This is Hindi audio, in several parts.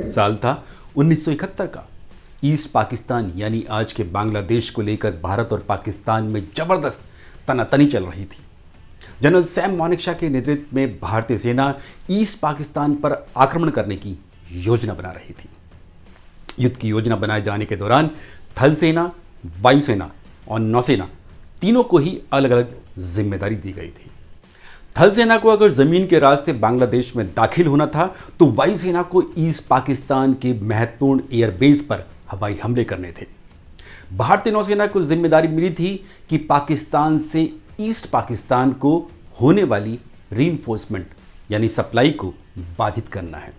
साल था 1971 का। ईस्ट पाकिस्तान यानी आज के बांग्लादेश को लेकर भारत और पाकिस्तान में जबरदस्त तनातनी चल रही थी। जनरल सैम मानेकशॉ के नेतृत्व में भारतीय सेना ईस्ट पाकिस्तान पर आक्रमण करने की योजना बना रही थी। युद्ध की योजना बनाए जाने के दौरान थल सेना, वायुसेना और नौसेना तीनों को ही अलग अलग जिम्मेदारी दी गई थी। थल सेना को अगर जमीन के रास्ते बांग्लादेश में दाखिल होना था तो वायुसेना को ईस्ट पाकिस्तान के महत्वपूर्ण एयरबेस पर हवाई हमले करने थे। भारतीय नौसेना को जिम्मेदारी मिली थी कि पाकिस्तान से ईस्ट पाकिस्तान को होने वाली रीइंफोर्समेंट यानी सप्लाई को बाधित करना है,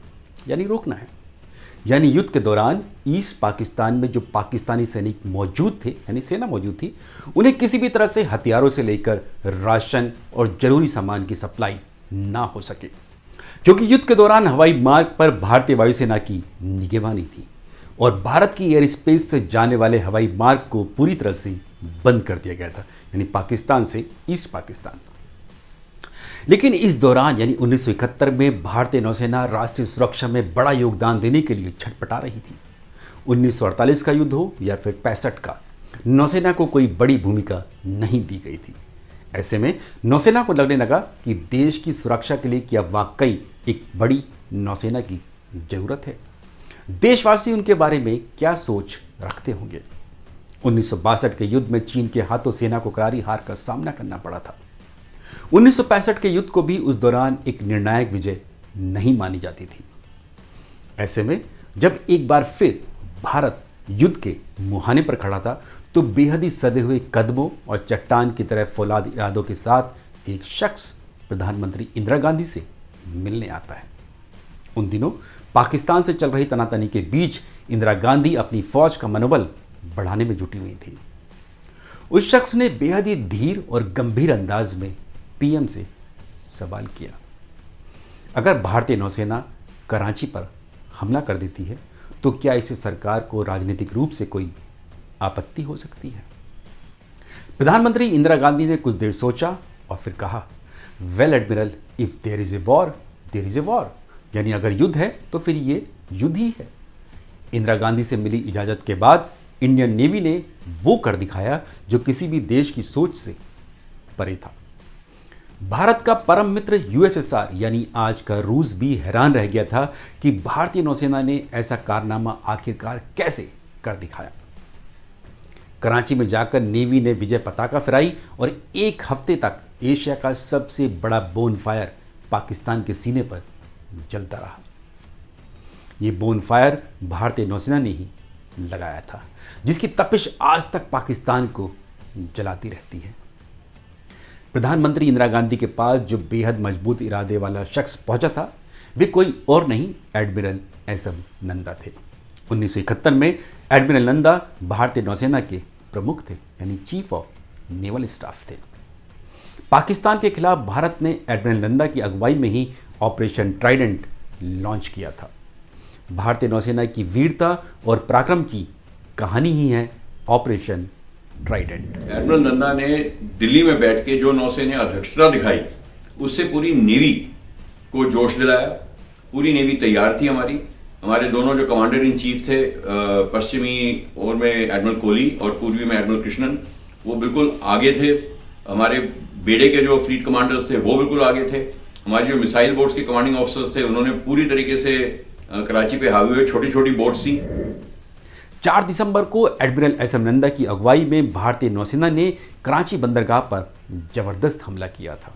यानी रोकना है। यानी युद्ध के दौरान ईस्ट पाकिस्तान में जो पाकिस्तानी सैनिक मौजूद थे, यानी सेना मौजूद थी, उन्हें किसी भी तरह से हथियारों से लेकर राशन और जरूरी सामान की सप्लाई ना हो सके, क्योंकि युद्ध के दौरान हवाई मार्ग पर भारतीय वायुसेना की निगरानी थी और भारत की एयर स्पेस से जाने वाले हवाई मार्ग को पूरी तरह से बंद कर दिया गया था, यानी पाकिस्तान से ईस्ट पाकिस्तान। लेकिन इस दौरान यानी 1971 में भारतीय नौसेना राष्ट्रीय सुरक्षा में बड़ा योगदान देने के लिए छटपटा रही थी। 1948 का युद्ध हो या फिर 65 का, नौसेना को कोई बड़ी भूमिका नहीं दी गई थी। ऐसे में नौसेना को लगने लगा कि देश की सुरक्षा के लिए क्या वाकई एक बड़ी नौसेना की जरूरत है। देशवासी उनके बारे में क्या सोच रखते होंगे। 1962 के युद्ध में चीन के हाथों सेना को करारी हार का सामना करना पड़ा था। 1965 के युद्ध को भी उस दौरान एक निर्णायक विजय नहीं मानी जाती थी। ऐसे में जब एक बार फिर भारत युद्ध के मुहाने पर खड़ा था तो बेहद ही सधे हुए कदमों और चट्टान की तरह फौलाद इरादों के साथ एक शख्स प्रधानमंत्री इंदिरा गांधी से मिलने आता है। उन दिनों पाकिस्तान से चल रही तनातनी के बीच इंदिरा गांधी अपनी फौज का मनोबल बढ़ाने में जुटी हुई थी। उस शख्स ने बेहद ही धीर और गंभीर अंदाज में पीएम से सवाल किया, अगर भारतीय नौसेना कराची पर हमला कर देती है तो क्या इससे सरकार को राजनीतिक रूप से कोई आपत्ति हो सकती है। प्रधानमंत्री इंदिरा गांधी ने कुछ देर सोचा और फिर कहा, well admiral, if there is a war there is a war, यानी अगर युद्ध है तो फिर ये युद्ध ही है। इंदिरा गांधी से मिली इजाजत के बाद इंडियन नेवी ने वो कर दिखाया जो किसी भी देश की सोच से परे था। भारत का परम मित्र यूएसएसआर यानी आज का रूस भी हैरान रह गया था कि भारतीय नौसेना ने ऐसा कारनामा आखिरकार कैसे कर दिखाया। कराची में जाकर नेवी ने विजय पताका फहराई और एक हफ्ते तक एशिया का सबसे बड़ा बोनफायर पाकिस्तान के सीने पर जलता रहा। ये बोनफायर भारतीय नौसेना ने ही लगाया था, जिसकी तपिश आज तक पाकिस्तान को जलाती रहती है। प्रधानमंत्री इंदिरा गांधी के पास जो बेहद मजबूत इरादे वाला शख्स पहुंचा था वे कोई और नहीं, एडमिरल एसएम नंदा थे। 1971 में एडमिरल नंदा भारतीय नौसेना के प्रमुख थे, यानी चीफ ऑफ नेवल स्टाफ थे। पाकिस्तान के खिलाफ भारत ने एडमिरल नंदा की अगुवाई में ही ऑपरेशन ट्राइडेंट लॉन्च किया था। भारतीय नौसेना की वीरता और पराक्रम की कहानी ही है ऑपरेशन ट्राइडेंट। एडमिरल नंदा ने दिल्ली में बैठ के जो नौसेना अध्यक्षता दिखाई, उससे पूरी नेवी को जोश दिलाया। पूरी नेवी तैयार थी हमारे दोनों जो कमांडर इन चीफ थे, पश्चिमी ओर में एडमिरल कोहली और पूर्वी में एडमिरल कृष्णन, वो बिल्कुल आगे थे। हमारे बेड़े के जो फ्लीट कमांडर्स थे वो बिल्कुल आगे थे। हमारे जो मिसाइल बोट्स के कमांडिंग ऑफिसर्स थे उन्होंने पूरी तरीके से कराची पे हावी हुए, छोटी छोटी बोट्स थी। 4 दिसंबर को एडमिरल एसएम नंदा की अगुवाई में भारतीय नौसेना ने कराची बंदरगाह पर जबरदस्त हमला किया था।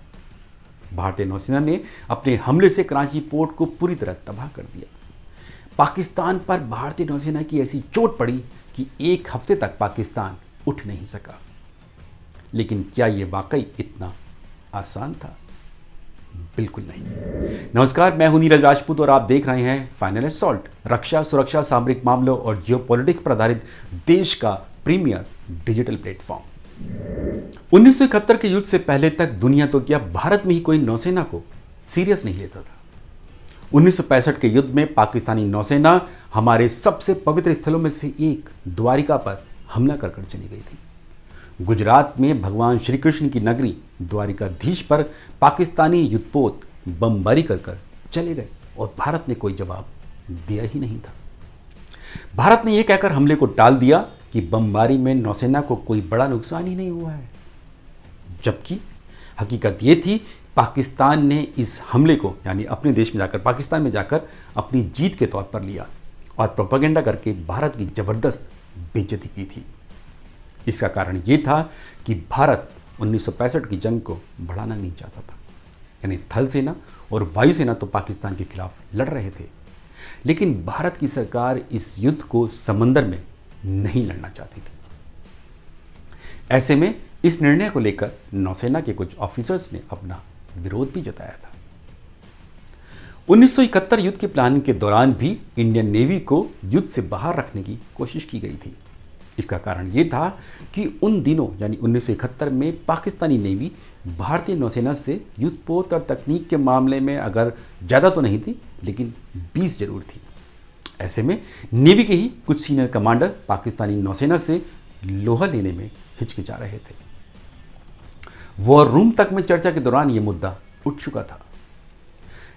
भारतीय नौसेना ने अपने हमले से कराची पोर्ट को पूरी तरह तबाह कर दिया। पाकिस्तान पर भारतीय नौसेना की ऐसी चोट पड़ी कि एक हफ्ते तक पाकिस्तान उठ नहीं सका। लेकिन क्या यह वाकई इतना आसान था? बिल्कुल नहीं। नमस्कार, मैं हूं नीरज राजपूत और आप देख रहे हैं फाइनल असॉल्ट, रक्षा, सुरक्षा, सामरिक मामलों और जियोपॉलिटिक्स पर आधारित देश का प्रीमियर डिजिटल प्लेटफॉर्म। 1971 के युद्ध से पहले तक दुनिया तो क्या, भारत में ही कोई नौसेना को सीरियस नहीं लेता था। 1965 के युद्ध में पाकिस्तानी नौसेना हमारे सबसे पवित्र स्थलों में से एक द्वारिका पर हमला कर चली गई थी। गुजरात में भगवान श्री कृष्ण की नगरी द्वारिकाधीश पर पाकिस्तानी युद्धपोत बमबारी कर चले गए और भारत ने कोई जवाब दिया ही नहीं था। भारत ने यह कहकर हमले को टाल दिया कि बमबारी में नौसेना को कोई बड़ा नुकसान ही नहीं हुआ है, जबकि हकीकत ये थी पाकिस्तान ने इस हमले को यानी अपने देश में जाकर पाकिस्तान में जाकर अपनी जीत के तौर पर लिया और प्रोपेगेंडा करके भारत की ज़बरदस्त बेइज्जती की थी। इसका कारण ये था कि भारत 1965 की जंग को बढ़ाना नहीं चाहता था, यानी थल सेना और वायुसेना तो पाकिस्तान के खिलाफ लड़ रहे थे, लेकिन भारत की सरकार इस युद्ध को समंदर में नहीं लड़ना चाहती थी। ऐसे में इस निर्णय को लेकर नौसेना के कुछ ऑफिसर्स ने अपना विरोध भी जताया था। 1971 युद्ध के प्लान के दौरान भी इंडियन नेवी को युद्ध से बाहर रखने की कोशिश की गई थी। इसका कारण ये था कि उन दिनों यानी 1971 में पाकिस्तानी नेवी भारतीय नौसेना से युद्धपोत और तकनीक के मामले में अगर ज़्यादा तो नहीं थी, लेकिन 20 जरूर थी। ऐसे में नेवी के ही कुछ सीनियर कमांडर पाकिस्तानी नौसेना से लोहा लेने में हिचकिचा रहे थे। वॉर रूम तक में चर्चा के दौरान ये मुद्दा उठ चुका था,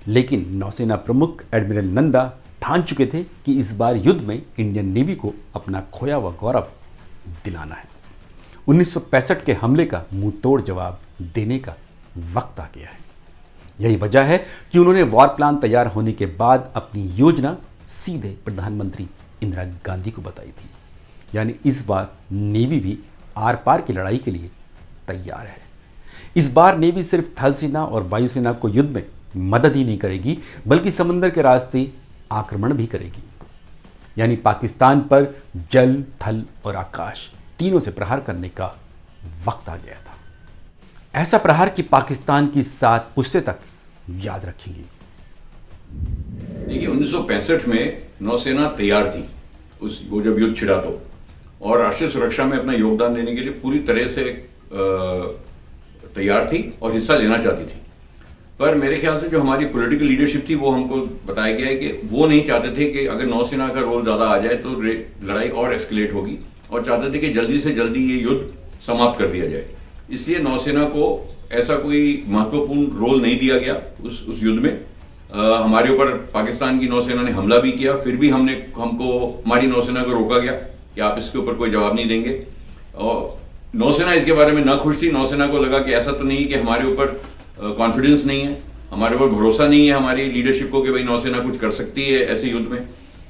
लेकिन नौसेना प्रमुख एडमिरल नंदा ठान चुके थे कि इस बार युद्ध में इंडियन नेवी को अपना खोया हुआ गौरव दिलाना है। 1965 के हमले का मुंह तोड़ जवाब देने का वक्त आ गया है। यही वजह है कि उन्होंने वॉर प्लान तैयार होने के बाद अपनी योजना सीधे प्रधानमंत्री इंदिरा गांधी को बताई थी। यानी इस बार नेवी भी आर पार की लड़ाई के लिए तैयार है। इस बार नेवी सिर्फ थल सेना और वायुसेना को युद्ध में मदद ही नहीं करेगी, बल्कि समंदर के रास्ते आक्रमण भी करेगी। यानी पाकिस्तान पर जल, थल और आकाश तीनों से प्रहार करने का वक्त आ गया था। ऐसा प्रहार कि पाकिस्तान की 7 पुश्तें तक याद रखेंगी। देखिए 1965 में नौसेना तैयार थी वो जब युद्ध छिड़ा तो, और राष्ट्रीय सुरक्षा में अपना योगदान देने के लिए पूरी तरह से तैयार थी और हिस्सा लेना चाहती थी। पर मेरे ख्याल से जो हमारी पॉलिटिकल लीडरशिप थी वो हमको बताया गया है कि वो नहीं चाहते थे कि अगर नौसेना का रोल ज़्यादा आ जाए तो लड़ाई और एस्केलेट होगी, और चाहते थे कि जल्दी से जल्दी ये युद्ध समाप्त कर दिया जाए। इसलिए नौसेना को ऐसा कोई महत्वपूर्ण रोल नहीं दिया गया उस युद्ध में। हमारे ऊपर पाकिस्तान की नौसेना ने हमला भी किया, फिर भी हमारी नौसेना को रोका गया कि आप इसके ऊपर कोई जवाब नहीं देंगे। और नौसेना इसके बारे में न खुश थी। नौसेना को लगा कि ऐसा तो नहीं कि हमारे ऊपर कॉन्फिडेंस नहीं है, हमारे ऊपर भरोसा नहीं है हमारी लीडरशिप को कि भाई नौसेना कुछ कर सकती है ऐसे युद्ध में।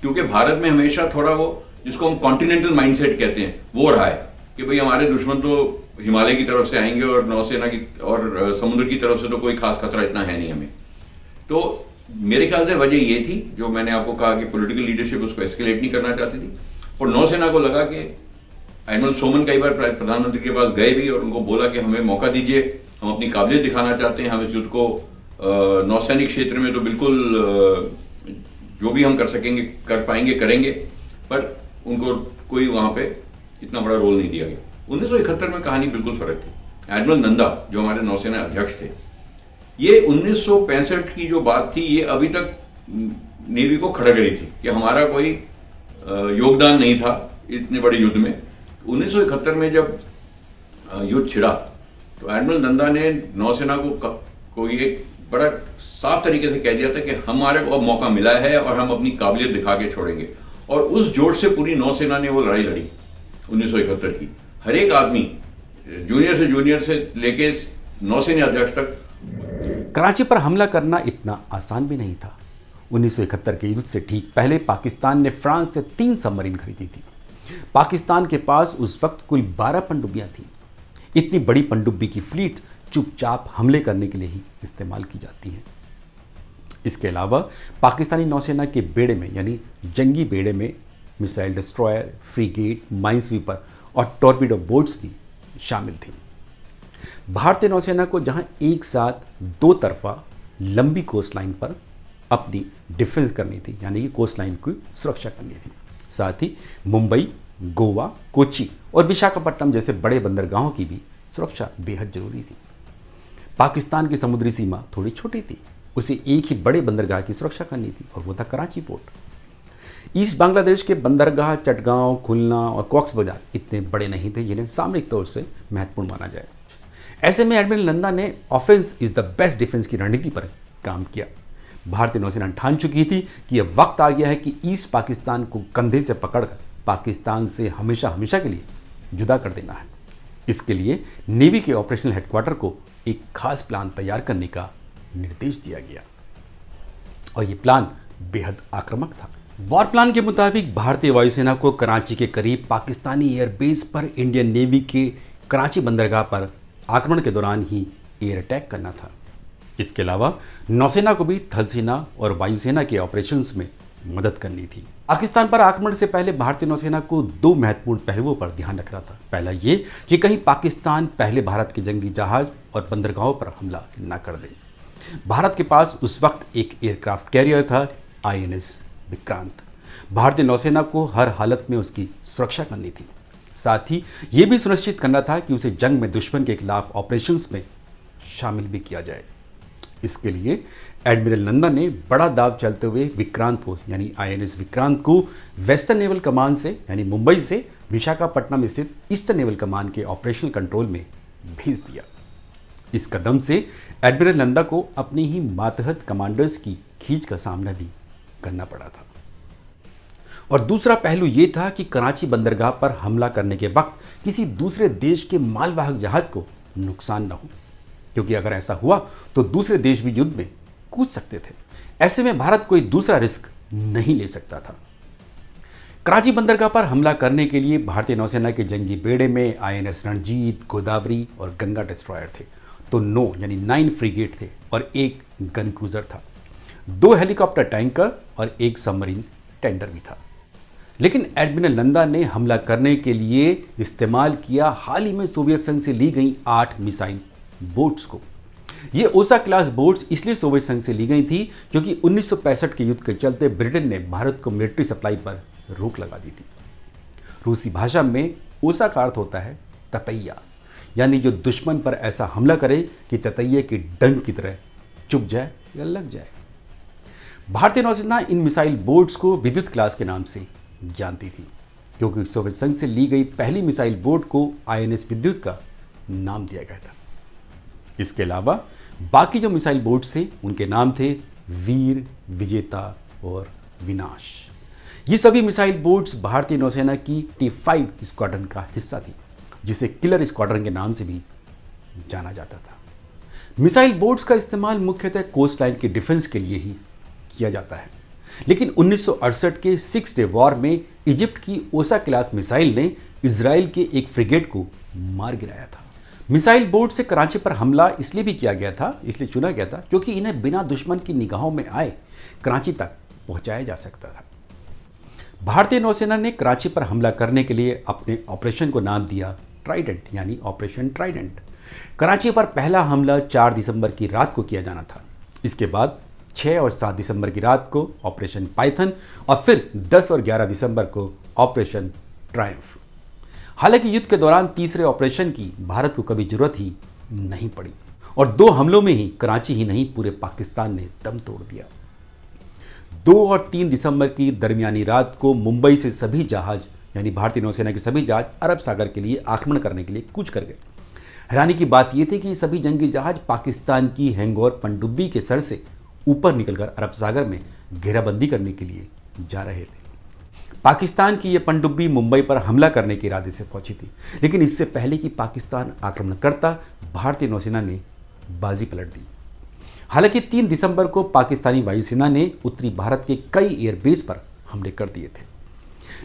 क्योंकि भारत में हमेशा थोड़ा वो जिसको हम कॉन्टिनेंटल माइंडसेट कहते हैं वो रहा है कि भाई हमारे दुश्मन तो हिमालय की तरफ से आएंगे और नौसेना की और समुद्र की तरफ से तो कोई खास खतरा इतना है नहीं हमें। तो मेरे ख्याल से वजह ये थी जो मैंने आपको कहा कि पॉलिटिकल लीडरशिप उसको एस्केलेट नहीं करना चाहती थी। और नौसेना को लगा कि एडमिरल सोमन कई बार प्रधानमंत्री के पास गए भी और उनको बोला कि हमें मौका दीजिए, हम अपनी काबिलियत दिखाना चाहते हैं, हम इस युद्ध को नौसैनिक क्षेत्र में तो बिल्कुल जो भी हम कर सकेंगे कर पाएंगे करेंगे, पर उनको कोई वहाँ पे इतना बड़ा रोल नहीं दिया गया। 1971 में कहानी बिल्कुल फर्क थी। एडमिरल नंदा जो हमारे नौसेना अध्यक्ष थे, ये 1965 की जो बात थी ये अभी तक नेवी को खड़ा करी थी कि हमारा कोई योगदान नहीं था इतने बड़े युद्ध में। 1971 में जब युद्ध छिड़ा तो एडमिरल नंदा ने नौसेना को ये बड़ा साफ तरीके से कह दिया था कि हमारे को अब मौका मिला है और हम अपनी काबिलियत दिखा के छोड़ेंगे। और उस जोश से पूरी नौसेना ने वो लड़ाई लड़ी 1971 की। हर एक आदमी जूनियर से लेके नौसेना अध्यक्ष तक। कराची पर हमला करना इतना आसान भी नहीं था। 1971 के युद्ध से ठीक पहले पाकिस्तान ने फ्रांस से 3 सबमरीन खरीदी थी। पाकिस्तान के पास उस वक्त कुल 12 पनडुब्बियां थीं। इतनी बड़ी पनडुब्बी की फ्लीट चुपचाप हमले करने के लिए ही इस्तेमाल की जाती है। इसके अलावा पाकिस्तानी नौसेना के बेड़े में यानी जंगी बेड़े में मिसाइल डिस्ट्रॉयर, फ्रीगेट, माइनस्वीपर और टॉर्पीडो बोट्स भी शामिल थी। भारतीय नौसेना को जहां एक साथ 2 तरफा लंबी कोस्ट लाइन पर अपनी डिफेंस करनी थी, यानी कि कोस्ट लाइन की सुरक्षा करनी थी, साथ ही मुंबई, गोवा, कोची और विशाखापट्टनम जैसे बड़े बंदरगाहों की भी सुरक्षा बेहद जरूरी थी। पाकिस्तान की समुद्री सीमा थोड़ी छोटी थी, उसे एक ही बड़े बंदरगाह की सुरक्षा करनी थी और वो था कराची पोर्ट। ईस्ट बांग्लादेश के बंदरगाह चटगांव, खुलना और कॉक्स बाजार इतने बड़े नहीं थे जिन्हें सामरिक तौर से महत्वपूर्ण माना जाए। ऐसे में एडमिरल नंदा ने offence is the best defence की रणनीति पर काम किया। भारतीय नौसेना ठान चुकी थी कि यह वक्त आ गया है कि ईस्ट पाकिस्तान को कंधे से पकड़कर पाकिस्तान से हमेशा हमेशा के लिए जुदा कर देना है। इसके लिए नेवी के ऑपरेशनल हेडक्वार्टर को एक खास प्लान तैयार करने का निर्देश दिया गया और यह प्लान बेहद आक्रामक था। वॉर प्लान के मुताबिक भारतीय वायुसेना को कराची के करीब पाकिस्तानी एयरबेस पर इंडियन नेवी के कराची बंदरगाह पर आक्रमण के दौरान ही एयर अटैक करना था। इसके अलावा नौसेना को भी थल सेना और वायुसेना के ऑपरेशंस में मदद करनी थी। पाकिस्तान पर आक्रमण से पहले भारतीय नौसेना को दो महत्वपूर्ण पहलुओं पर ध्यान रखना था। पहला ये कि कहीं पाकिस्तान पहले भारत के जंगी जहाज और बंदरगाहों पर हमला न कर दे। भारत के पास उस वक्त एक एयरक्राफ्ट कैरियर था, INS विक्रांत। भारतीय नौसेना को हर हालत में उसकी सुरक्षा करनी थी। साथ ही ये भी सुनिश्चित करना था कि उसे जंग में दुश्मन के खिलाफ ऑपरेशंस में शामिल भी किया जाए। इसके लिए एडमिरल नंदा ने बड़ा दाव चलते हुए विक्रांत को यानी INS विक्रांत को वेस्टर्न नेवल कमान से यानी मुंबई से विशाखापट्टनम स्थित ईस्टर्न नेवल कमान के ऑपरेशनल कंट्रोल में भेज दिया। इस कदम से एडमिरल नंदा को अपनी ही मातहत कमांडर्स की खींच का सामना भी करना पड़ा था। और दूसरा पहलू ये था कि कराची बंदरगाह पर हमला करने के वक्त किसी दूसरे देश के मालवाहक जहाज को नुकसान न हो, क्योंकि अगर ऐसा हुआ तो दूसरे देश भी युद्ध में कूद सकते थे। ऐसे में भारत कोई दूसरा रिस्क नहीं ले सकता था। कराची बंदरगाह पर हमला करने के लिए भारतीय नौसेना के जंगी बेड़े में INS रणजीत, गोदावरी और गंगा डिस्ट्रॉयर थे, तो 9 फ्रिगेट थे और एक गन क्रूजर था। 2 हेलीकॉप्टर टैंकर और एक सबमरीन टेंडर भी था। लेकिन एडमिरल नंदा ने हमला करने के लिए इस्तेमाल किया हाल ही में सोवियत संघ से ली गई 8 मिसाइल बोट्स को। ये ओसा क्लास बोट्स इसलिए सोवियत संघ से ली गई थी क्योंकि 1965 के युद्ध के चलते ब्रिटेन ने भारत को मिलिट्री सप्लाई पर रोक लगा दी थी। रूसी भाषा में ओसा का अर्थ होता है ततैया, यानी जो दुश्मन पर ऐसा हमला करे कि ततैये की डंक की तरह चुप जाए या लग जाए। भारतीय नौसेना इन मिसाइल बोट्स को विद्युत क्लास के नाम से जानती थी, क्योंकि सोवियत संघ से ली गई पहली मिसाइल बोट को INS विद्युत का नाम दिया गया था। इसके अलावा बाकी जो मिसाइल बोट्स थे उनके नाम थे वीर, विजेता और विनाश। ये सभी मिसाइल बोट्स भारतीय नौसेना की T5 स्क्वाड्रन का हिस्सा थी, जिसे किलर स्क्वाड्रन के नाम से भी जाना जाता था। मिसाइल बोट्स का इस्तेमाल मुख्यतः कोस्ट लाइन के डिफेंस के लिए ही किया जाता है, लेकिन 1968 के 6 डे वॉर में इजिप्ट की ओसा क्लास मिसाइल ने इजराइल के एक फ्रिगेट को मार गिराया था। मिसाइल बोट से कराची पर हमला इसलिए भी किया गया था, इसलिए चुना गया था क्योंकि इन्हें बिना दुश्मन की निगाहों में आए कराची तक पहुंचाया जा सकता था। भारतीय नौसेना ने कराची पर हमला करने के लिए अपने ऑपरेशन को नाम दिया ट्राइडेंट, यानी ऑपरेशन ट्राइडेंट। कराची पर पहला हमला 4 दिसंबर की रात को किया जाना था। इसके बाद 6 और 7 दिसंबर की रात को ऑपरेशन पाइथन और फिर 10 और 11 दिसंबर को ऑपरेशन ट्रायम्फ। हालांकि युद्ध के दौरान तीसरे ऑपरेशन की भारत को कभी जरूरत ही नहीं पड़ी और 2 हमलों में ही कराची ही नहीं पूरे पाकिस्तान ने दम तोड़ दिया। 2 और 3 दिसंबर की दरमियानी रात को मुंबई से सभी जहाज यानी भारतीय नौसेना के सभी जहाज अरब सागर के लिए आक्रमण करने के लिए कूच कर गए। हैरानी की बात यह थी कि सभी जंगी जहाज पाकिस्तान की हैंगौर पनडुब्बी के सर से ऊपर निकलकर अरब सागर में घेराबंदी करने के लिए जा रहे थे। पाकिस्तान की यह पनडुब्बी मुंबई पर हमला करने के इरादे से पहुंची थी, लेकिन इससे पहले कि पाकिस्तान आक्रमण करता, भारतीय नौसेना ने बाजी पलट दी। हालांकि 3 दिसंबर को पाकिस्तानी वायुसेना ने उत्तरी भारत के कई एयरबेस पर हमले कर दिए थे,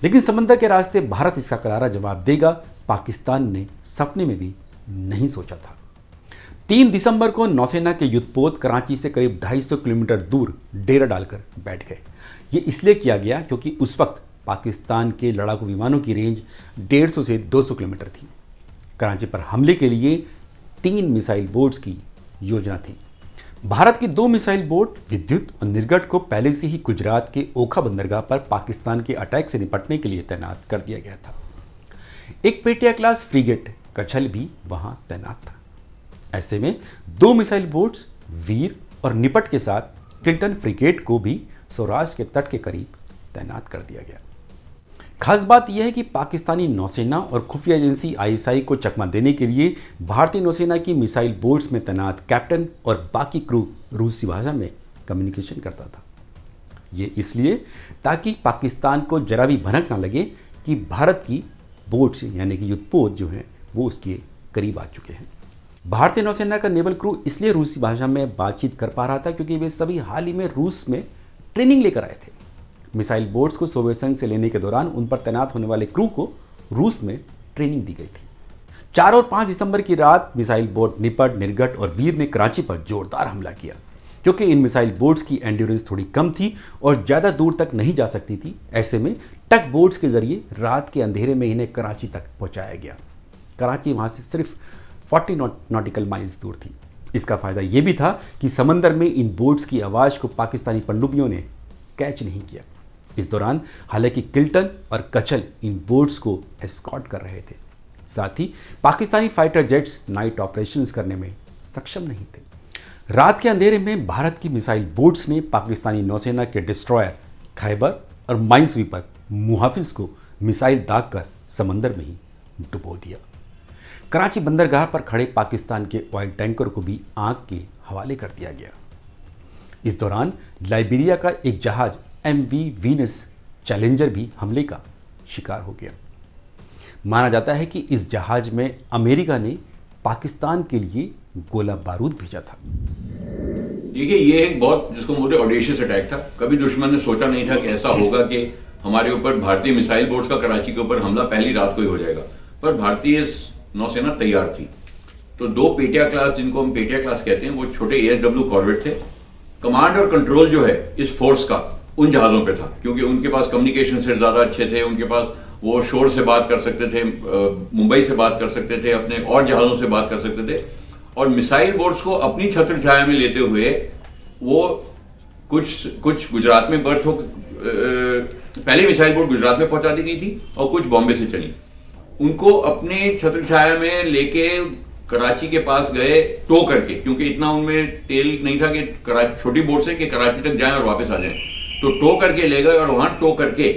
लेकिन समंदर के रास्ते भारत इसका करारा जवाब देगा, पाकिस्तान ने सपने में भी नहीं सोचा था। 3 दिसंबर को नौसेना के युद्धपोत कराची से करीब 250 किलोमीटर दूर डेरा डालकर बैठ गए। ये इसलिए किया गया क्योंकि उस वक्त पाकिस्तान के लड़ाकू विमानों की रेंज 150 से 200 किलोमीटर थी। कराची पर हमले के लिए 3 मिसाइल बोट्स की योजना थी। भारत की 2 मिसाइल बोट विद्युत और निर्गत को पहले से ही गुजरात के ओखा बंदरगाह पर पाकिस्तान के अटैक से निपटने के लिए तैनात कर दिया गया था। एक पेटिया क्लास फ्रिगेट कछल भी वहां तैनात था। ऐसे में 2 मिसाइल बोट्स वीर और निपट के साथ क्लिंटन फ्रिगेट को भी सौराष्ट्र के तट के करीब तैनात कर दिया गया। खास बात यह है कि पाकिस्तानी नौसेना और खुफिया एजेंसी ISI को चकमा देने के लिए भारतीय नौसेना की मिसाइल बोट्स में तैनात कैप्टन और बाकी क्रू रूसी भाषा में कम्युनिकेशन करता था। ये इसलिए ताकि पाकिस्तान को जरा भी भनक ना लगे कि भारत की बोट्स यानी कि युद्धपोत जो हैं वो उसके करीब आ चुके हैं। भारतीय नौसेना का नेवल क्रू इसलिए रूसी भाषा में बातचीत कर पा रहा था क्योंकि वे सभी हाल ही में रूस में ट्रेनिंग लेकर आए थे। मिसाइल बोट्स को सोवियत संघ से लेने के दौरान उन पर तैनात होने वाले क्रू को रूस में ट्रेनिंग दी गई थी। 4 और 5 दिसंबर की रात मिसाइल बोट निपट, निर्गट और वीर ने कराची पर जोरदार हमला किया। क्योंकि इन मिसाइल बोट्स की एंड्योरेंस थोड़ी कम थी और ज़्यादा दूर तक नहीं जा सकती थी, ऐसे में टग बोट्स के जरिए रात के अंधेरे में इन्हें कराची तक पहुंचाया गया। कराची वहां से सिर्फ 40 नॉटिकल माइल्स दूर थी। इसका फ़ायदा यह भी था कि समंदर में इन बोट्स की आवाज़ को पाकिस्तानी पनडुब्बियों ने कैच नहीं किया। इस दौरान हालांकि किल्टन और कचल इन बोट्स को एस्कॉर्ट कर रहे थे। साथ ही Pakistani fighter jets night operations करने में सक्षम नहीं थे। रात के अंधेरे में भारत की मिसाइल बोट्स ने पाकिस्तानी नौसेना के डिस्ट्रॉयर खैबर और माइनस्वीपर मुहाफिज को मिसाइल दागकर समंदर में ही डुबो दिया। कराची बंदरगाह पर खड़े पाकिस्तान के ऑयल टैंकर को भी आग के हवाले कर दिया गया। इस दौरान लाइबेरिया का एक जहाज MV वीनस चैलेंजर भी हमले का शिकार हो गया। माना जाता है कि इस जहाज में अमेरिका ने पाकिस्तान के लिए गोला बारूद भेजा था। देखिए, ये एक बहुत जिसको बोलते ऑडेशियस अटैक था। कभी दुश्मन ने सोचा नहीं था कि ऐसा होगा कि हमारे ऊपर भारतीय मिसाइल बोट्स का कराची के ऊपर हमला पहली रात को ही हो जाएगा। पर भारतीय नौसेना तैयार थी। तो 2 पेटिया क्लास, जिनको हम पेटिया क्लास कहते हैं, वो छोटे ASW कॉर्वेट थे। कमांड और कंट्रोल जो है इस फोर्स का उन जहाज़ों पे था, क्योंकि उनके पास कम्युनिकेशन से ज़्यादा अच्छे थे। उनके पास वो शोर से बात कर सकते थे, मुंबई से बात कर सकते थे, अपने और जहाज़ों से बात कर सकते थे। और मिसाइल बोट्स को अपनी छत्र छाया में लेते हुए वो कुछ गुजरात में बर्थ हो, पहली मिसाइल बोट गुजरात में पहुंचा दी गई थी और कुछ बॉम्बे से चली। उनको अपने छत्र छाया में लेके कराची के पास गए टो करके, क्योंकि इतना उनमें तेल नहीं था कि छोटी बोट से कि कराची तक जाएं और वापस आ जाएं। तो टो करके ले गए और वहां टो करके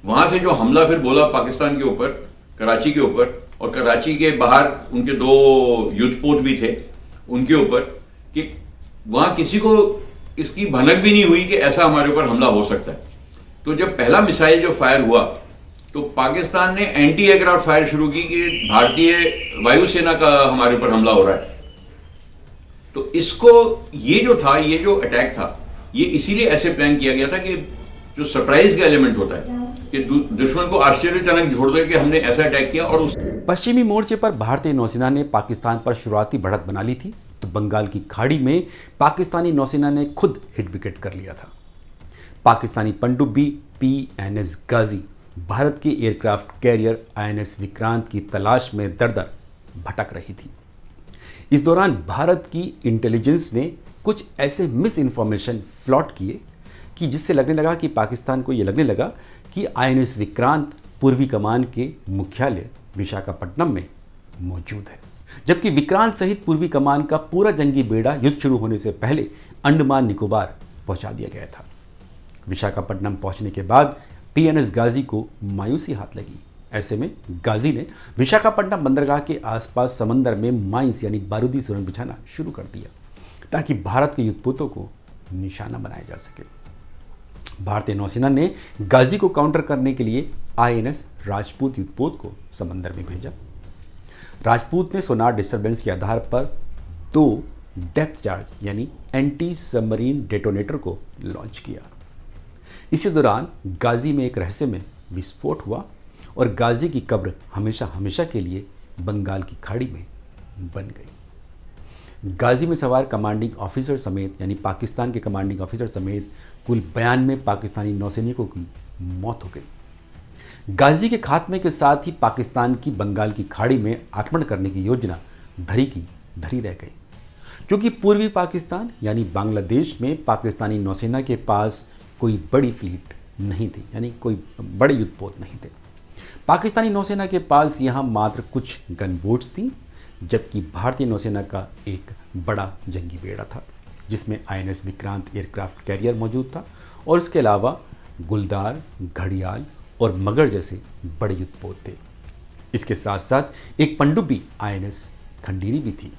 वहां से जो हमला फिर बोला पाकिस्तान के ऊपर, कराची के ऊपर, और कराची के बाहर उनके 2 युद्धपोत भी थे उनके ऊपर, कि वहां किसी को इसकी भनक भी नहीं हुई कि ऐसा हमारे ऊपर हमला हो सकता है। तो जब पहला मिसाइल जो फायर हुआ तो पाकिस्तान ने एंटी एयरक्राफ्ट फायर शुरू की कि भारतीय वायुसेना का हमारे ऊपर हमला हो रहा है। तो इसको ये जो अटैक था, ये इसीलिए ऐसे प्लान किया गया था कि जो सरप्राइज का एलिमेंट होता है कि दुश्मन को आश्चर्यजनक छोड़ दे कि हमने ऐसा अटैक किया। और पश्चिमी मोर्चे पर भारतीय नौसेना ने पाकिस्तान पर शुरुआती बढ़त बना ली थी, तो बंगाल की खाड़ी में पाकिस्तानी नौसेना ने खुद हिट विकेट कर लिया था। पाकिस्तानी पनडुब्बी PNS गाजी भारत के एयरक्राफ्ट कैरियर INS विक्रांत की तलाश में दर-दर भटक रही थी। इस दौरान भारत की इंटेलिजेंस ने कुछ ऐसे मिस इन्फॉर्मेशन फ्लॉट किए कि जिससे लगने लगा कि पाकिस्तान को ये लगने लगा कि INS विक्रांत पूर्वी कमान के मुख्यालय विशाखापट्टनम में मौजूद है, जबकि विक्रांत सहित पूर्वी कमान का पूरा जंगी बेड़ा युद्ध शुरू होने से पहले अंडमान निकोबार पहुंचा दिया गया था। विशाखापट्टनम पहुंचने के बाद PNS गाजी को मायूसी हाथ लगी। ऐसे में गाजी ने विशाखापट्टनम बंदरगाह के आसपास समंदर में माइंस यानी बारूदी सुरंग बिछाना शुरू कर दिया ताकि भारत के युद्धपोतों को निशाना बनाया जा सके। भारतीय नौसेना ने गाजी को काउंटर करने के लिए INS राजपूत युद्धपोत को समंदर में भेजा। राजपूत ने सोनार डिस्टरबेंस के आधार पर 2 डेप्थ चार्ज यानी एंटी सबमरीन डेटोनेटर को लॉन्च किया। इसी दौरान गाजी में एक रहस्यमय विस्फोट हुआ और गाजी की कब्र हमेशा हमेशा के लिए बंगाल की खाड़ी में बन गई। गाजी में सवार कमांडिंग ऑफिसर समेत यानी पाकिस्तान के कमांडिंग ऑफिसर समेत कुल 92 पाकिस्तानी नौसैनिकों की मौत हो गई। गाजी के खात्मे के साथ ही पाकिस्तान की बंगाल की खाड़ी में आक्रमण करने की योजना धरी की धरी रह गई, क्योंकि पूर्वी पाकिस्तान यानी बांग्लादेश में पाकिस्तानी नौसेना के पास कोई बड़ी फ्लीट नहीं थी, यानी कोई बड़े युद्धपोत नहीं थे। पाकिस्तानी नौसेना के पास यहाँ मात्र कुछ गन बोट्स थी, जबकि भारतीय नौसेना का एक बड़ा जंगी बेड़ा था जिसमें INS विक्रांत एयरक्राफ्ट कैरियर मौजूद था और इसके अलावा गुलदार, घड़ियाल और मगर जैसे बड़े युद्धपोत थे। इसके साथ साथ एक पनडुब्बी INS खंडीरी भी थी।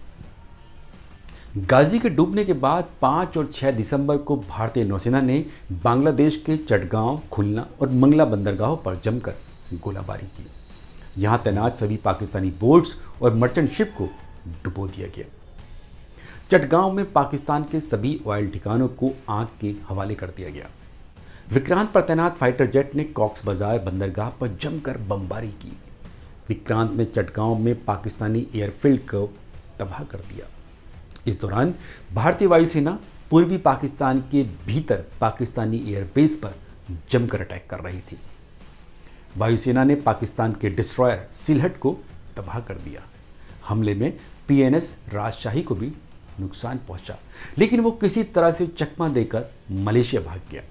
गाजी के डूबने के बाद 5 और 6 दिसंबर को भारतीय नौसेना ने बांग्लादेश के चटगांव, खुलना और मंगला बंदरगाहों पर जमकर गोलाबारी की। यहां तैनात सभी पाकिस्तानी बोट्स और मर्चेंट शिप को डुबो दिया गया। चटगांव में पाकिस्तान के सभी ऑयल ठिकानों को आग के हवाले कर दिया गया। विक्रांत पर तैनात फाइटर जेट ने कॉक्स बाजार बंदरगाह पर जमकर बमबारी की। विक्रांत ने चटगांव में पाकिस्तानी एयरफील्ड को तबाह कर दिया। इस दौरान भारतीय वायुसेना पूर्वी पाकिस्तान के भीतर पाकिस्तानी एयरबेस पर जमकर अटैक कर रही थी। वायुसेना ने पाकिस्तान के डिस्ट्रॉयर सिलहट को तबाह कर दिया। हमले में पीएनएस राजशाही को भी नुकसान पहुंचा, लेकिन वो किसी तरह से चकमा देकर मलेशिया भाग गया।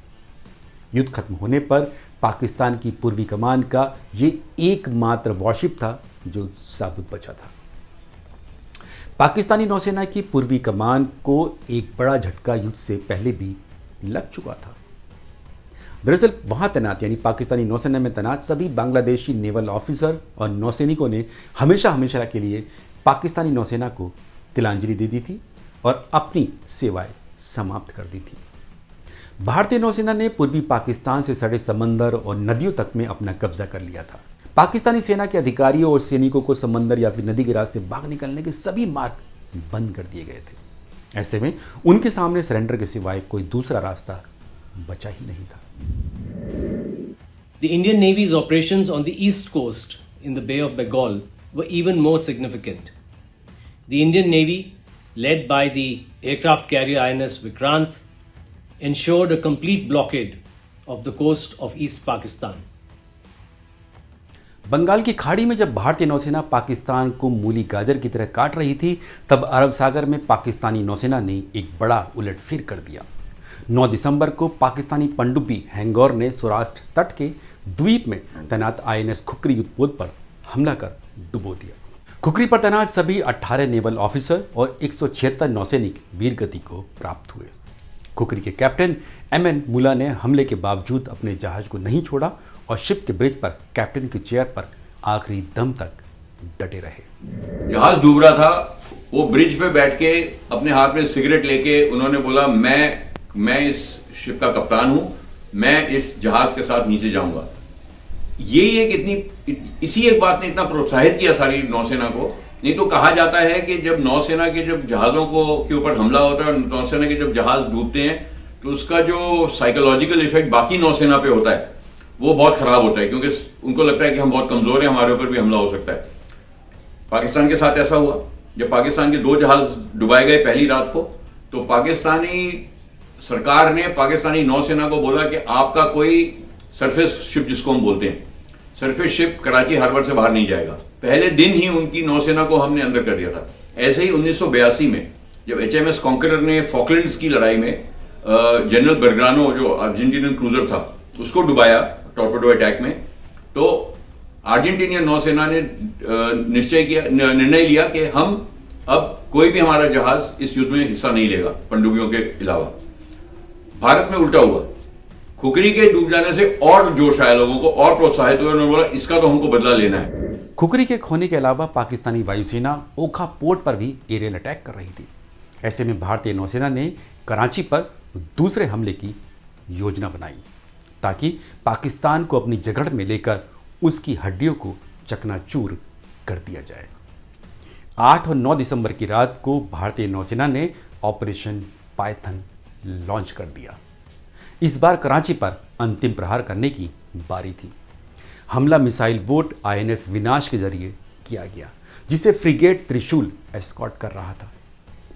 युद्ध खत्म होने पर पाकिस्तान की पूर्वी कमान का ये एकमात्र वॉरशिप था जो साबुत बचा था। पाकिस्तानी नौसेना की पूर्वी कमान को एक बड़ा झटका युद्ध से पहले भी लग चुका था। दरअसल वहां तैनात यानी पाकिस्तानी नौसेना में तैनात सभी बांग्लादेशी नेवल ऑफिसर और नौसैनिकों ने हमेशा हमेशा के लिए पाकिस्तानी नौसेना को तिलांजलि दे दी थी और अपनी सेवाएं समाप्त कर दी थी। भारतीय नौसेना ने पूर्वी पाकिस्तान से सटे समंदर और नदियों तक में अपना कब्जा कर लिया था। पाकिस्तानी सेना के अधिकारियों और सैनिकों को समंदर या फिर नदी के रास्ते भाग निकलने के सभी मार्ग बंद कर दिए गए थे। ऐसे में उनके सामने सरेंडर के सिवाय कोई दूसरा रास्ता बचा ही नहीं था। The Indian Navy's operations on the east coast in the Bay of Bengal were even more significant. The Indian Navy, led by the aircraft carrier INS Vikrant, ensured a complete blockade of the coast of East Pakistan. Bengal की खाड़ी में जब भारतीय नौसेना पाकिस्तान को मूली गाजर की तरह काट रही थी, तब अरब सागर में पाकिस्तानी नौसेना ने एक बड़ा उलटफेर कर दिया। 9 दिसंबर को पाकिस्तानी पनडुब्बी हैंगौर ने सौराष्ट्र तट के द्वीप में तैनात आईएनएस खुकरी युद्धपोत पर हमला कर डुबो दिया। खुकरी पर तैनात सभी 18 नेवल ऑफिसर और 176 नौसैनिक वीरगति को प्राप्त हुए। खुकरी के कैप्टन एमएन मुला ने हमले के बावजूद अपने जहाज को नहीं छोड़ा और शिप के ब्रिज पर कैप्टन की चेयर पर आखिरी दम तक डटे रहे। जहाज डूब रहा था, वो ब्रिज पे बैठ के अपने हाथ में सिगरेट लेके उन्होंने बोला मैं इस शिप का कप्तान हूं, मैं इस जहाज के साथ नीचे जाऊंगा। इसी एक बात ने इतना प्रोत्साहित किया सारी नौसेना को। नहीं तो कहा जाता है कि जब नौसेना के जब जहाजों के ऊपर हमला होता है और नौसेना के जब जहाज डूबते हैं तो उसका जो साइकोलॉजिकल इफेक्ट बाकी नौसेना पे होता है वो बहुत खराब होता है, क्योंकि उनको लगता है कि हम बहुत कमजोर हैं, हमारे ऊपर भी हमला हो सकता है। पाकिस्तान के साथ ऐसा हुआ। जब पाकिस्तान के 2 जहाज डुबाए गए पहली रात को, तो पाकिस्तानी सरकार ने पाकिस्तानी नौसेना को बोला कि आपका कोई सरफेस शिप, जिसको हम बोलते हैं सरफेस शिप, कराची हार्बर से बाहर नहीं जाएगा। पहले दिन ही उनकी नौसेना को हमने अंदर कर दिया था। ऐसे ही 1982 में जब एचएमएस कॉन्करर ने फॉकलैंड्स की लड़ाई में जनरल बेलग्रानो, जो अर्जेंटीनियन क्रूजर था, उसको डुबाया टॉर्पेडो अटैक में, तो अर्जेंटीनियन नौसेना ने निर्णय लिया कि हम अब कोई भी हमारा जहाज इस युद्ध में हिस्सा नहीं लेगा, पनडुब्बियों के अलावा। भारत में उल्टा हुआ। खुकरी के डूब जाने से और जोश आया, लोगों को और प्रोत्साहित हुए। उन्होंने बोला इसका तो हमको बदला लेना है। खुकरी के खोने के अलावा पाकिस्तानी वायुसेना ओखा पोर्ट पर भी एरियल अटैक कर रही थी। ऐसे में भारतीय नौसेना ने कराची पर दूसरे हमले की योजना बनाई ताकि पाकिस्तान को अपनी जगड़ में लेकर उसकी हड्डियों को चकनाचूर कर दिया जाए। 8 और 9 दिसंबर की रात को भारतीय नौसेना ने ऑपरेशन पाइथन लॉन्च कर दिया। इस बार कराची पर अंतिम प्रहार करने की बारी थी। हमला मिसाइल बोट आईएनएस विनाश के जरिए किया गया, जिसे फ्रिगेट त्रिशूल एस्कॉर्ट कर रहा था।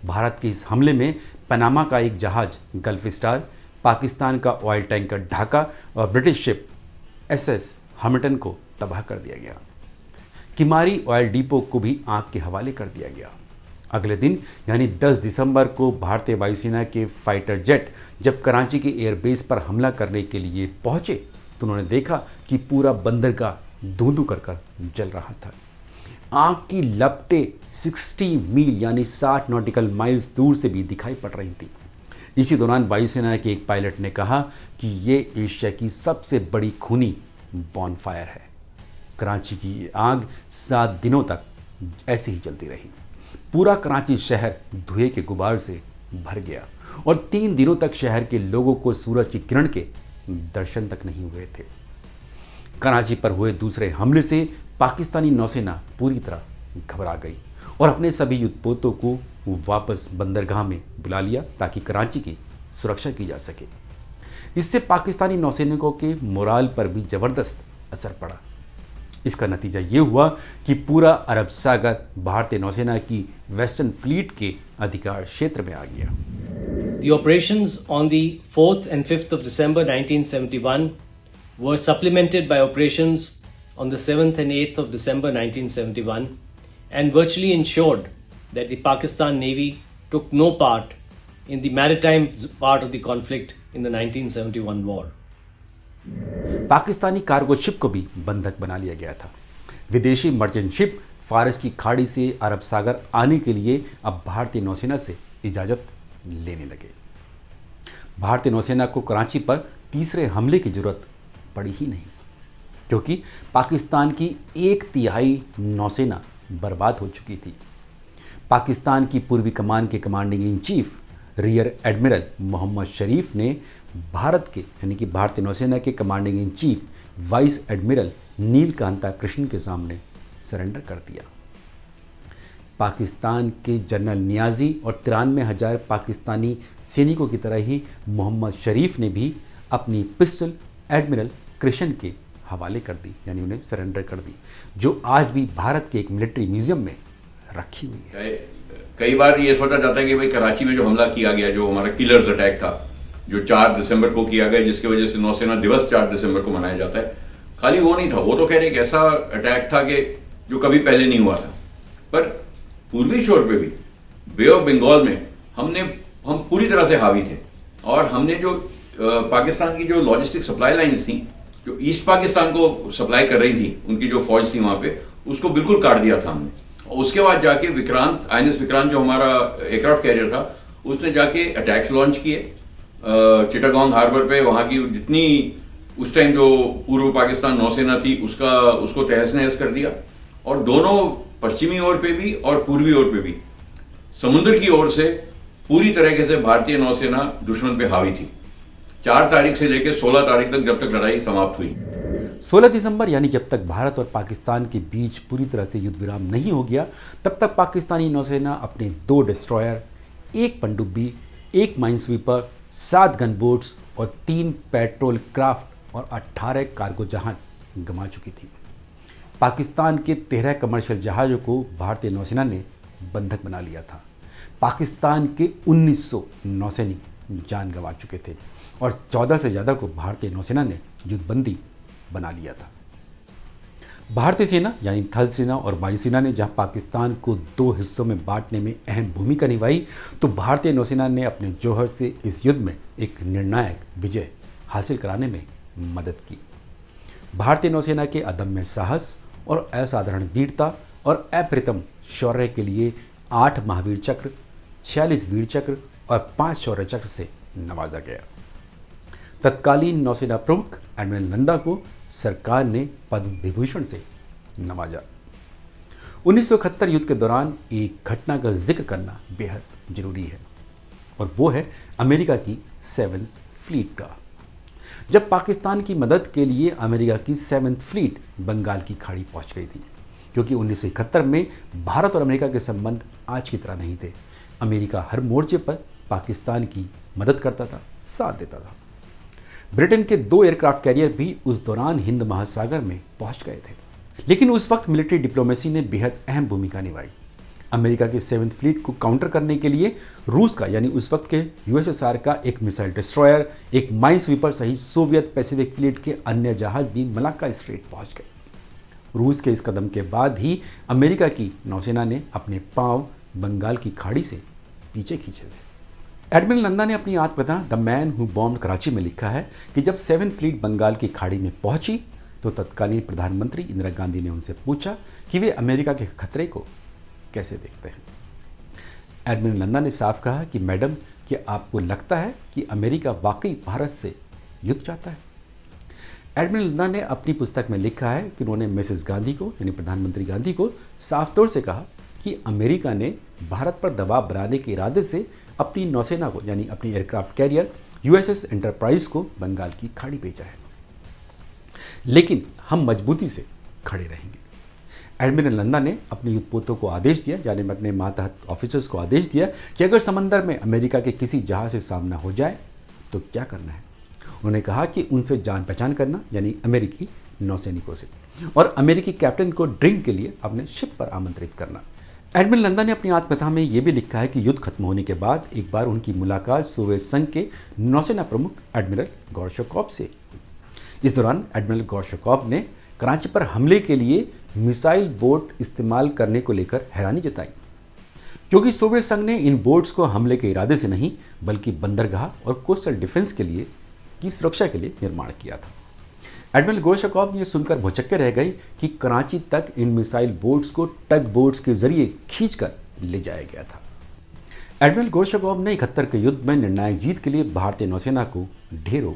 भारत के इस हमले में पनामा का एक जहाज गल्फ स्टार, पाकिस्तान का ऑयल टैंकर ढाका और ब्रिटिश शिप एसएस हैमिल्टन को तबाह कर दिया गया। किमारी ऑयल डिपो को भी आग के हवाले कर दिया गया। अगले दिन यानी 10 दिसंबर को भारतीय वायुसेना के फाइटर जेट जब कराची के एयरबेस पर हमला करने के लिए पहुंचे तो उन्होंने देखा कि पूरा बंदरगाह धुंधु कर जल रहा था। आग की लपटें 60 मील यानी 60 नॉटिकल माइल्स दूर से भी दिखाई पड़ रही थी। इसी दौरान वायुसेना के एक पायलट ने कहा कि ये एशिया की सबसे बड़ी खूनी बॉनफायर है। कराची की आग 7 दिनों तक ऐसे ही चलती रही। पूरा कराची शहर धुएं के गुबार से भर गया और 3 दिनों तक शहर के लोगों को सूरज की किरण के दर्शन तक नहीं हुए थे। कराची पर हुए दूसरे हमले से पाकिस्तानी नौसेना पूरी तरह घबरा गई और अपने सभी युद्धपोतों को वापस बंदरगाह में बुला लिया ताकि कराची की सुरक्षा की जा सके। इससे पाकिस्तानी नौसैनिकों के मोराल पर भी ज़बरदस्त असर पड़ा। इसका नतीजा ये हुआ कि पूरा अरब सागर भारतीय नौसेना की वेस्टर्न फ्लीट के अधिकार क्षेत्र में आ गया। The operations on the 4th and 5th of December 1971 were supplemented by operations on the 7th and 8th of December 1971 and virtually ensured that the Pakistan Navy took no part in the maritime part of the conflict in the 1971 war. Pakistani cargo ship को भी बंधक बना लिया गया था। विदेशी मर्चेंट शिप फारस की खाड़ी से अरब सागर आने के लिए अब भारतीय नौसेना से इजाज़त लेने लगे। भारतीय नौसेना को कराची पर तीसरे हमले की जरूरत पड़ी ही नहीं, क्योंकि पाकिस्तान की 1/3 नौसेना बर्बाद हो चुकी थी। पाकिस्तान की पूर्वी कमान के commanding in chief rear admiral Mohammad Sharif ने भारत के यानी कि भारतीय नौसेना के commanding in chief vice admiral Nilakanta Krishna के सामने सरेंडर कर दिया। पाकिस्तान के जनरल नियाजी और 93,000 पाकिस्तानी सैनिकों की तरह ही मोहम्मद शरीफ ने भी अपनी पिस्टल एडमिरल कृष्ण के हवाले कर दी, यानी उन्हें सरेंडर कर दी, जो आज भी भारत के एक मिलिट्री म्यूजियम में रखी हुई है। कई बार ये सोचा जाता है कि भाई कराची में जो हमला किया गया, जो हमारा किलर्स अटैक था, जो 4 दिसंबर को किया गया, जिसकी वजह से नौसेना दिवस 4 दिसंबर को मनाया जाता है, खाली वो नहीं था, वो तो खैर एक ऐसा अटैक था कि जो कभी पहले नहीं हुआ था। पर पूर्वी शोर पे भी बे ऑफ बंगाल में हम पूरी तरह से हावी थे और हमने जो पाकिस्तान की जो लॉजिस्टिक सप्लाई लाइन्स थी, जो ईस्ट पाकिस्तान को सप्लाई कर रही थी, उनकी जो फौज थी वहाँ पे, उसको बिल्कुल काट दिया था हमने। और उसके बाद जाके विक्रांत, INS विक्रांत जो हमारा एयरक्राफ्ट कैरियर था, उसने जाके अटैक्स लॉन्च किए चिटागोंग हार्बर पे। वहाँ की जितनी उस टाइम जो पूर्व पाकिस्तान नौसेना थी उसको तहस नहस कर दिया और दोनों पश्चिमी ओर पे भी और पूर्वी ओर पे भी समुद्र की ओर से पूरी तरीके से भारतीय नौसेना दुश्मन पे हावी थी। 4 तारीख से लेकर 16 तारीख तक, जब तक लड़ाई समाप्त हुई। 16 दिसंबर यानी जब तक भारत और पाकिस्तान के बीच पूरी तरह से युद्ध विराम नहीं हो गया, तब तक पाकिस्तानी नौसेना अपने 2 डिस्ट्रॉयर, 1 पनडुब्बी, 1 माइनस्वीपर, 7 गनबोट्स और 3 पेट्रोल क्राफ्ट और 18 कार्गो जहाज गंवा चुकी थी। पाकिस्तान के 13 कमर्शियल जहाज़ों को भारतीय नौसेना ने बंधक बना लिया था। पाकिस्तान के 1900 नौसैनिक जान गंवा चुके थे और 14 से ज़्यादा को भारतीय नौसेना ने युद्धबंदी बना लिया था। भारतीय सेना यानी थल सेना और वायुसेना ने जहां पाकिस्तान को 2 हिस्सों में बांटने में अहम भूमिका निभाई, तो भारतीय नौसेना ने अपने जौहर से इस युद्ध में एक निर्णायक विजय हासिल कराने में मदद की। भारतीय नौसेना के अदम्य साहस और असाधारण वीरता और अप्रतिम शौर्य के लिए 8 महावीर चक्र, 46 वीर चक्र और 5 शौर्य चक्र से नवाजा गया। तत्कालीन नौसेना प्रमुख एडमिरल नंदा को सरकार ने पद्म विभूषण से नवाजा। 1971 युद्ध के दौरान एक घटना का जिक्र करना बेहद जरूरी है और वो है अमेरिका की 7th फ्लीट का। जब पाकिस्तान की मदद के लिए अमेरिका की 7th फ्लीट बंगाल की खाड़ी पहुंच गई थी, क्योंकि 1971 में भारत और अमेरिका के संबंध आज की तरह नहीं थे। अमेरिका हर मोर्चे पर पाकिस्तान की मदद करता था, साथ देता था। ब्रिटेन के 2 एयरक्राफ्ट कैरियर भी उस दौरान हिंद महासागर में पहुंच गए थे, लेकिन उस वक्त मिलिट्री डिप्लोमेसी ने बेहद अहम भूमिका निभाई। अमेरिका के 7th फ्लीट को काउंटर करने के लिए रूस का यानी उस वक्त के USSR का एक मिसाइल डिस्ट्रॉयर, एक माइन स्वीपर सहित सोवियत पैसिफिक फ्लीट के अन्य जहाज भी मलाक्का स्ट्रेट पहुंच गए। रूस के इस कदम के बाद ही अमेरिका की नौसेना ने अपने पांव बंगाल की खाड़ी से पीछे खींचे थे। एडमिरल नंदा ने अपनी आत्मकथा the man who bombed Karachi में लिखा है कि जब 7th फ्लीट बंगाल की खाड़ी में पहुंची तो तत्कालीन प्रधानमंत्री इंदिरा गांधी ने उनसे पूछा कि वे अमेरिका के खतरे को कैसे देखते हैं। एडमिरल नंदा ने साफ कहा कि मैडम, क्या आपको लगता है कि अमेरिका वाकई भारत से युद्ध चाहता है? एडमिरल नंदा ने अपनी पुस्तक में लिखा है कि उन्होंने मिसेस गांधी को यानी प्रधानमंत्री गांधी को साफ तौर से कहा कि अमेरिका ने भारत पर दबाव बनाने के इरादे से अपनी नौसेना को यानी अपनी एयरक्राफ्ट कैरियर यूएसएस एंटरप्राइज को बंगाल की खाड़ी भेजा है। लेकिन हम मजबूती से खड़े रहेंगे। एडमिरल नंदा ने अपने युद्धपोतों को आदेश दिया, यानी अपने मातहत ऑफिसर्स को आदेश दिया कि अगर समंदर में अमेरिका के किसी जहाज से सामना हो जाए तो क्या करना है। उन्होंने कहा कि उनसे जान पहचान करना, यानी अमेरिकी नौसैनिकों से, और अमेरिकी कैप्टन को ड्रिंक के लिए अपने शिप पर आमंत्रित करना। एडमिरल नंदा ने अपनी आत्मकथा में यह भी लिखा है कि युद्ध खत्म होने के बाद एक बार उनकी मुलाकात सोवियत संघ के नौसेना प्रमुख एडमिरल गोर्शकोव से हुई। इस दौरान एडमिरल गोर्शकोव ने कराची पर हमले के लिए मिसाइल बोट इस्तेमाल करने को लेकर हैरानी जताई, क्योंकि सोवियत संघ ने इन बोट्स को हमले के इरादे से नहीं बल्कि बंदरगाह और कोस्टल डिफेंस के लिए की सुरक्षा के लिए निर्माण किया था। एडमिरल गोर्शकोव ये सुनकर भौचक्के रह गए कि कराची तक इन मिसाइल बोट्स को टग बोट्स के जरिए खींचकर ले जाया गया था। एडमिरल गोर्शकोव ने 71 के युद्ध में निर्णायक जीत के लिए भारतीय नौसेना को ढेरों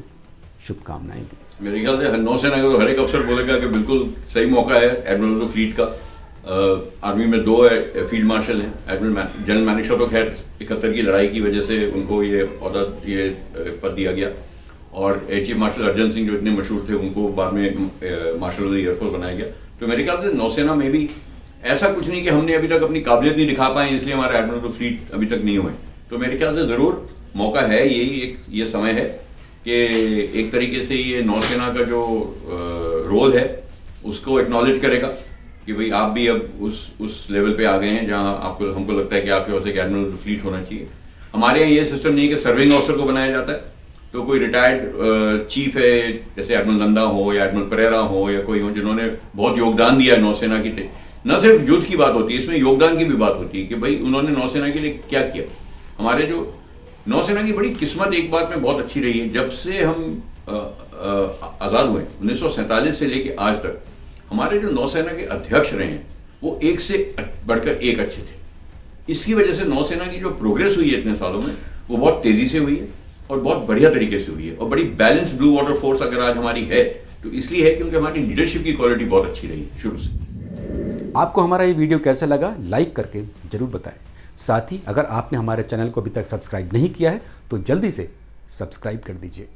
शुभकामनाएं दी। मेरे ख्याल से नौसेना का तो हर एक अफसर बोलेगा कि बिल्कुल सही मौका है एडमिरल ऑफ फ्लीट का। आर्मी में 2 फील्ड मार्शल हैं। एडमिरल जनरल मैनिशा तो खैर 71 की लड़ाई की वजह से उनको ये पद दिया गया, और air chief marshal Arjan Singh जो इतने मशहूर थे उनको बाद में मार्शल ऑफ द एयरफोर्स बनाया गया। तो मेरे ख्याल से नौसेना में भी ऐसा कुछ नहीं कि हमने अभी तक अपनी काबिलियत नहीं दिखा पाए इसलिए हमारे एडमिरल ऑफ फ्लीट अभी तक नहीं हुए। तो मेरे ख्याल से ज़रूर मौका है, यही ये समय है कि एक तरीके से ये नौसेना का जो रोल है उसको एक्नॉलेज करेगा कि भाई आप भी अब उस लेवल पे आ गए हैं जहां हमको लगता है कि आपके पास एक एडमिरल ऑफ फ्लीट होना चाहिए। हमारे यहाँ ये सिस्टम नहीं है कि सर्विंग ऑफिसर को बनाया जाता है, तो कोई रिटायर्ड चीफ है जैसे एडमिरल नंदा हो या एडमिरल परेरा हो या कोई हो जिन्होंने बहुत योगदान दिया है नौसेना की। न सिर्फ युद्ध की बात होती है, इसमें योगदान की भी बात होती है कि भाई उन्होंने नौसेना के लिए क्या किया। हमारे जो नौसेना की बड़ी किस्मत एक बात में बहुत अच्छी रही है, जब से हम आज़ाद हुए 1947 से लेके आज तक हमारे जो नौसेना के अध्यक्ष रहे हैं वो एक से बढ़कर एक अच्छे थे। इसकी वजह से नौसेना की जो प्रोग्रेस हुई है इतने सालों में वो बहुत तेजी से हुई है और बहुत बढ़िया तरीके से हुई है, और बड़ी बैलेंस ब्लू वाटर फोर्स अगर आज हमारी है तो इसलिए है क्योंकि हमारी लीडरशिप की क्वालिटी बहुत अच्छी रही है शुरू से। आपको हमारा ये वीडियो कैसा लगा लाइक करके जरूर बताएं। साथ ही अगर आपने हमारे चैनल को अभी तक सब्सक्राइब नहीं किया है तो जल्दी से सब्सक्राइब कर दीजिए।